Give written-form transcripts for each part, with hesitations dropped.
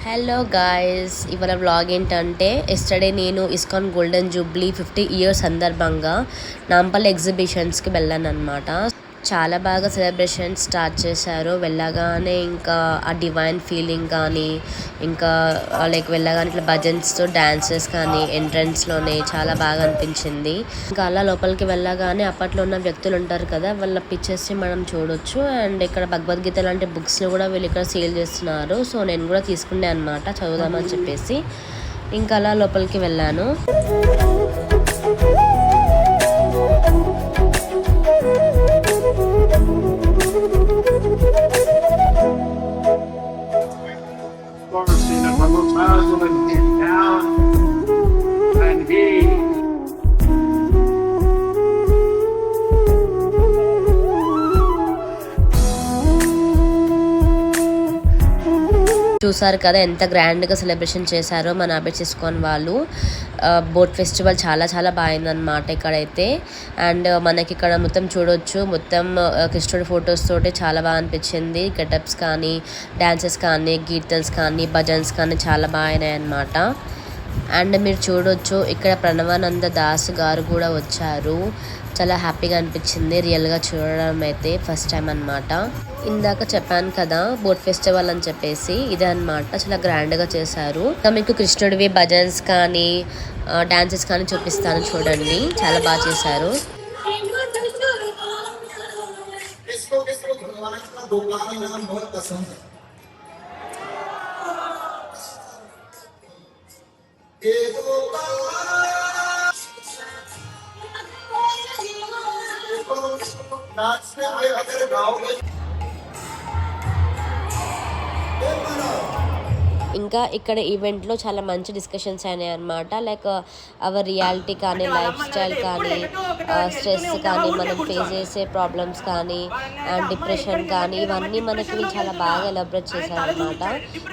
Hello guys, ఇవాళ vlog ఏంటంటే yesterday నేను ఇస్కాన్ గోల్డెన్ జూబ్లీ 50 ఇయర్స్ సందర్భంగా నాంపల్లి ఎగ్జిబిషన్స్కి వెళ్ళాను అనమాట. చాలా బాగా సెలబ్రేషన్ స్టార్ట్ చేశారు. వెళ్ళగానే ఇంకా ఆ డివైన్ ఫీలింగ్ కానీ, ఇంకా లైక్ వెళ్ళగానే ఇట్లా భజన్స్తో డాన్సెస్ కానీ ఎంట్రన్స్లోనే చాలా బాగా అనిపించింది. ఇంకా అలా లోపలికి వెళ్ళగానే అప్పట్లో ఉన్న వ్యక్తులు ఉంటారు కదా, వాళ్ళ పిక్చర్స్ని మనం చూడొచ్చు. అండ్ ఇక్కడ భగవద్గీత లాంటి బుక్స్ని కూడా వీళ్ళు ఇక్కడ సేల్ చేస్తున్నారు. సో నేను కూడా తీసుకునే అనమాట, చదువుదామని చెప్పేసి. ఇంకా అలా లోపలికి వెళ్ళాను. చూసారు కదా ఎంత గ్రాండ్గా సెలబ్రేషన్ చేశారో మన అబిడ్స్ ఇస్కాన్ వాళ్ళు. బోట్ ఫెస్టివల్ చాలా చాలా బాగుందన్నమాట ఇక్కడైతే. అండ్ మనకి ఇక్కడ మొత్తం చూడొచ్చు, మొత్తం కృష్ణుడి ఫొటోస్ తోటి చాలా బాగా అనిపించింది. గెటప్స్ కానీ, డాన్సెస్ కానీ, కీర్తన్స్ కానీ, భజన్స్ కానీ చాలా బాగున్నాయి అన్నమాట. అండ్ మీరు చూడొచ్చు ఇక్కడ ప్రణవానంద దాస్ గారు కూడా వచ్చారు. చాలా హ్యాపీగా అనిపించింది రియల్గా చూడడం అయితే ఫస్ట్ టైం అనమాట. ఇందాక చెప్పాను కదా బోట్ ఫెస్టివల్ అని చెప్పేసి, ఇదే అనమాట. చాలా గ్రాండ్గా చేశారు. ఇంకా మీకు కృష్ణుడివి భజన్స్ కానీ డాన్సెస్ కానీ చూపిస్తాను చూడండి, చాలా బాగా చేశారు. ఇంకా ఇక్కడ ఈవెంట్లో చాలా మంచి డిస్కషన్స్ అయినాయి అనమాట. లైక్ అవర్ రియాలిటీ కానీ, లైఫ్ స్టైల్ కానీ, స్ట్రెస్ కానీ, మనం ఫేస్ చేసే ప్రాబ్లమ్స్ కానీ, అండ్ డిప్రెషన్ కానీ, ఇవన్నీ మనకి చాలా బాగా ఎలాబరేట్ చేశారనమాట.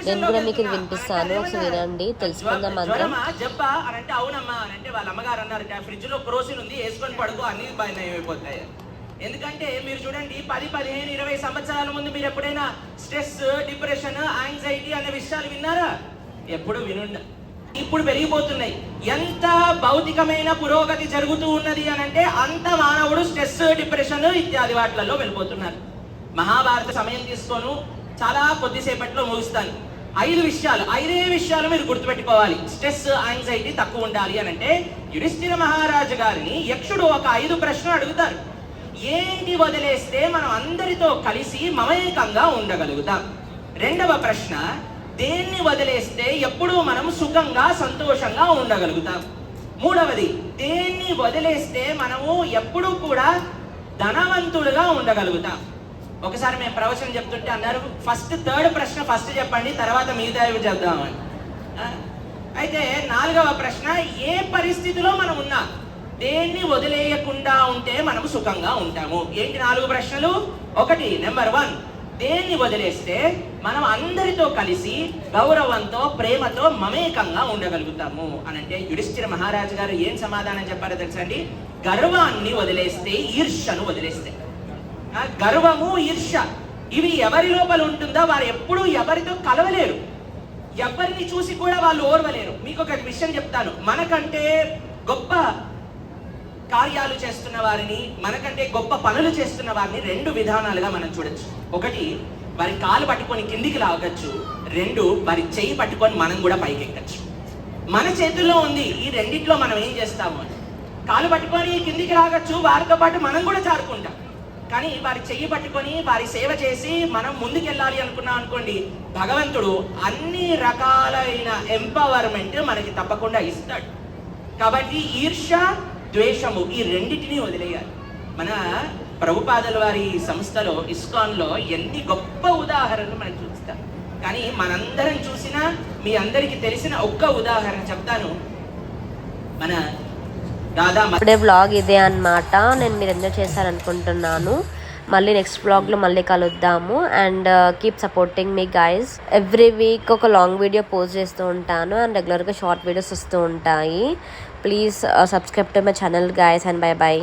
నేను కూడా మీకు ఇది వినిపిస్తాను, ఒకసారి వినండి, తెలుసుకుందాం అందరం. ఎందుకంటే మీరు చూడండి 10, 15, 20 సంవత్సరాల ముందు మీరు ఎప్పుడైనా స్ట్రెస్, డిప్రెషన్, యాంగ్జైటీ అనే విషయాలు విన్నారా? ఎప్పుడు వినుండ. ఇప్పుడు పెరిగిపోతున్నాయి. ఎంత భౌతికమైన పురోగతి జరుగుతూ ఉన్నది అని అంటే అంత మానవుడు స్ట్రెస్, డిప్రెషన్ ఇత్యాది వాటిలలో వెళ్ళిపోతున్నారు. మహాభారత సమయం తీసుకోను, చాలా కొద్దిసేపట్లో ముగిస్తాను. 5 విషయాలు, 5 విషయాలు మీరు గుర్తుపెట్టుకోవాలి స్ట్రెస్, యాంగ్జైటీ తక్కువ ఉండాలి అని అంటే. యుధిష్ఠిర మహారాజు గారిని యక్షుడు ఒక 5 ప్రశ్నలు అడుగుతారు. ఏంటి వదిలేస్తే మనం అందరితో కలిసి మమేకంగా ఉండగలుగుతాం? రెండవ ప్రశ్న, దేన్ని వదిలేస్తే ఎప్పుడూ మనం సుఖంగా సంతోషంగా ఉండగలుగుతాం? మూడవది, దేన్ని వదిలేస్తే మనము ఎప్పుడూ కూడా ధనవంతులుగా ఉండగలుగుతాం? ఒకసారి మేము ప్రవచనం చెప్తుంటే అన్నారు, థర్డ్ ప్రశ్న ఫస్ట్ చెప్పండి, తర్వాత మిగతా చెప్దామని. అయితే 4వ ప్రశ్న, ఏ పరిస్థితిలో మనం ఉన్నాం, దేన్ని వదిలేయకుండా ఉంటే మనం సుఖంగా ఉంటాము? ఏంటి 4 ప్రశ్నలు? 1, నెంబర్ 1, దేన్ని వదిలేస్తే మనం అందరితో కలిసి గౌరవంతో, ప్రేమతో, మమేకంగా ఉండగలుగుతాము అని అంటే యుధిష్ఠిర మహారాజు గారు ఏం సమాధానం చెప్పారో తెలుసండి? గర్వాన్ని వదిలేస్తే, ఈర్ష్యను వదిలేస్తే. గర్వము, ఈర్ష్య ఇవి ఎవరి లోపల ఉంటుందో వారు ఎప్పుడూ ఎవరితో కలవలేరు, ఎవరిని చూసి కూడా వాళ్ళు ఓర్వలేరు. మీకు ఒక విషయం చెప్తాను, మనకంటే గొప్ప కార్యాలు చేస్తున్న వారిని, మనకంటే గొప్ప పనులు చేస్తున్న వారిని 2 విధానాలుగా మనం చూడొచ్చు. 1, వారి కాలు పట్టుకొని కిందికి లాగచ్చు. 2, వారి చెయ్యి పట్టుకొని మనం కూడా పైకి ఎక్కచ్చు. మన చేతుల్లో ఉంది. ఈ రెండిట్లో మనం ఏం చేస్తాము అని. కాలు పట్టుకొని కిందికి లాగచ్చు, వారితో పాటు మనం కూడా జారుకుంటాం. కానీ వారి చెయ్యి పట్టుకొని వారి సేవ చేసి మనం ముందుకెళ్ళాలి అనుకున్నాం అనుకోండి, భగవంతుడు అన్ని రకాలైన ఎంపవర్మెంట్ మనకి తప్పకుండా ఇస్తాడు. కాబట్టి ఈర్ష్య, ద్వేషము ఈ రెండింటినీ వదిలేయాలి. మన ప్రభుపాదుల వారి సంస్థలో, ఇస్కాన్లో ఎన్ని గొప్ప ఉదాహరణలు మనం చూస్తాం. కానీ మనందరం చూసిన, మీ అందరికి తెలిసిన ఒక్క ఉదాహరణ చెప్తాను. మన దాదా ఇప్పుడే వ్లాగ్ ఇదే అన్నమాట. నేను మీరు ఎంజాయ్ చేశారనుకుంటున్నాను. మళ్ళీ నెక్స్ట్ వ్లాగ్లో మళ్ళీ కలుద్దాము. And keep supporting me guys. Every week ఒక లాంగ్ వీడియో పోస్ట్ చేస్తూ ఉంటాను, అండ్ రెగ్యులర్గా షార్ట్ వీడియోస్ వస్తూ ఉంటాయి. Please subscribe to my channel guys, and by by.